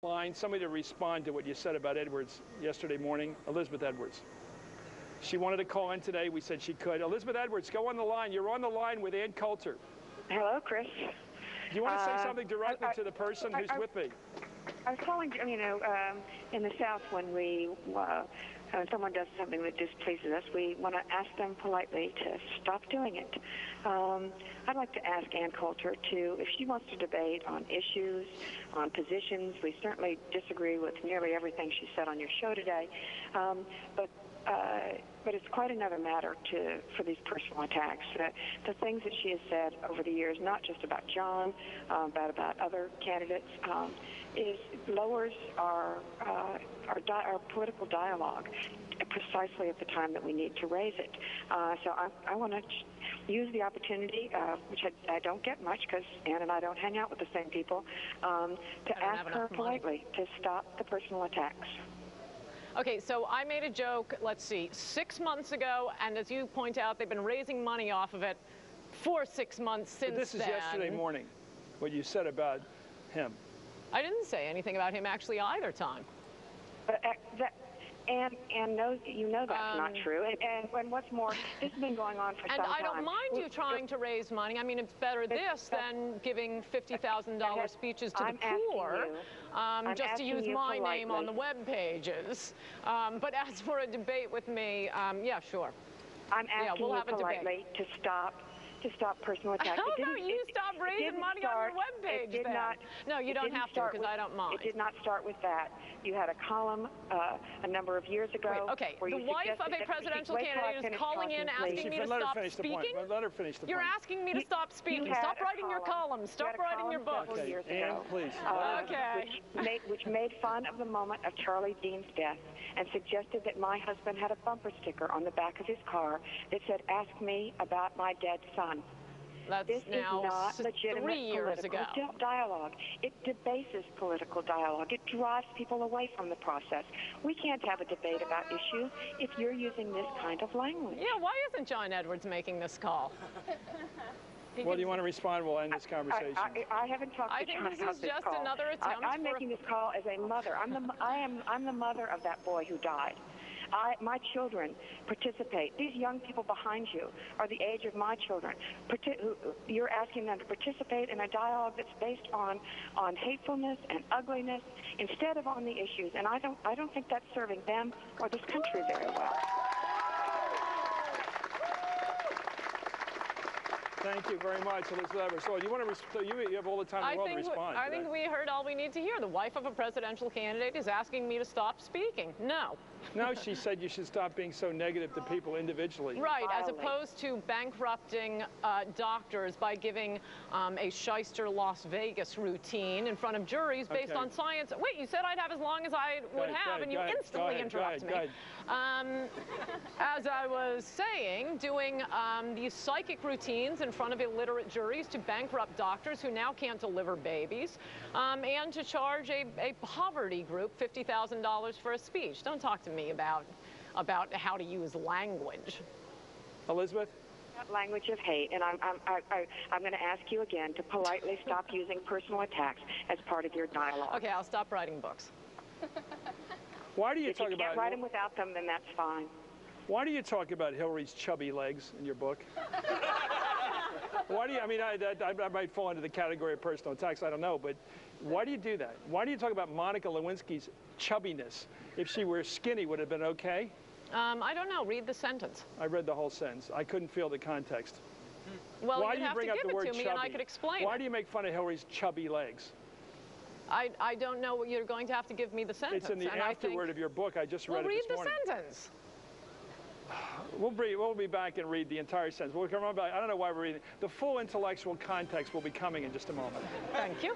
line, somebody to respond to what you said about Edwards yesterday morning, Elizabeth Edwards. She wanted to call in today. We said she could. Elizabeth Edwards, go on the line. You're on the line with Ann Coulter. Hello, Chris. Do you want to say something directly to the person who's with me? I was calling, you know, in the South when someone does something that displeases us, we want to ask them politely to stop doing it. I'd like to ask Ann Coulter if she wants to debate on issues, on positions. We certainly disagree with nearly everything she said on your show today, but it's quite another matter for these personal attacks. The things that she has said over the years, not just about John, but about other candidates, lowers our political dialogue precisely at the time that we need to raise it. So I want to use the opportunity, which I don't get much because Ann and I don't hang out with the same people, to ask her politely to stop the personal attacks. Okay, so I made a joke, let's see, 6 months ago, and as you point out, they've been raising money off of it for 6 months since then. This is yesterday morning, what you said about him. I didn't say anything about him actually either time. And knows, you know that's not true. And what's more, this has been going on for some time. And I don't mind you trying to raise money. I mean, it's better this than giving $50,000 speeches to the poor, just to use my name on the web pages. But as for a debate with me, yeah, sure. I'm asking you politely to stop personal attacks. How about you stop raising money on your webpage then? No, you don't have to, because I don't mind. It did not start with that. You had a column a number of years ago. Wait, okay, the wife of a presidential candidate is calling in asking me to stop speaking? Let her finish the point. You're asking me to stop speaking. Stop writing your columns. Stop writing your books. Okay, Ann, please. Okay. Which made fun of the moment of Charlie Dean's death and suggested that my husband had a bumper sticker on the back of his car that said, "Ask me about my dead son." This is not legitimate 3 years ago. Dialogue. It debases political dialogue. It drives people away from the process. We can't have a debate about issues if you're using this kind of language. Yeah, why isn't John Edwards making this call? Well, do you want to respond? We'll end this conversation. I haven't talked to John about this call. I think this is just another attempt. I'm making this call as a mother. I'm the mother of that boy who died. My children participate. These young people behind you are the age of my children. You're asking them to participate in a dialogue that's based on hatefulness and ugliness instead of on the issues. And I don't think that's serving them or this country very well. Thank you very much, Elizabeth Edwards. So you have all the time in the world to respond. I think we heard all we need to hear. The wife of a presidential candidate is asking me to stop speaking. No. No, she said you should stop being so negative to people individually. Right, as opposed to bankrupting doctors by giving a shyster Las Vegas routine in front of juries based on science. Wait, you said I'd have as long as I would have, and you instantly interrupt me. As I was saying, doing these psychic routines in front of illiterate juries to bankrupt doctors who now can't deliver babies, and to charge a poverty group $50,000 for a speech. Don't talk to me about how to use language. Elizabeth? Language of hate, and I'm going to ask you again to politely stop using personal attacks as part of your dialogue. Okay, I'll stop writing books. Why do you talk about? If you can't write them without them, then that's fine. Why do you talk about Hillary's chubby legs in your book? Why do you? I mean, I might fall into the category of personal attacks. I don't know, but why do you do that? Why do you talk about Monica Lewinsky's chubbiness? If she were skinny, would it have been okay? I don't know. Read the sentence. I read the whole sentence. I couldn't feel the context. Well, you'd have to give it to me, and I could explain. Why do you make fun of Hillary's chubby legs? I don't know. You're going to have to give me the sentence. It's in the afterword of your book. I just read it this morning. Well, read the sentence. We'll be back and read the entire sentence. We'll come back. I don't know why we're reading. The full intellectual context will be coming in just a moment. Thank you.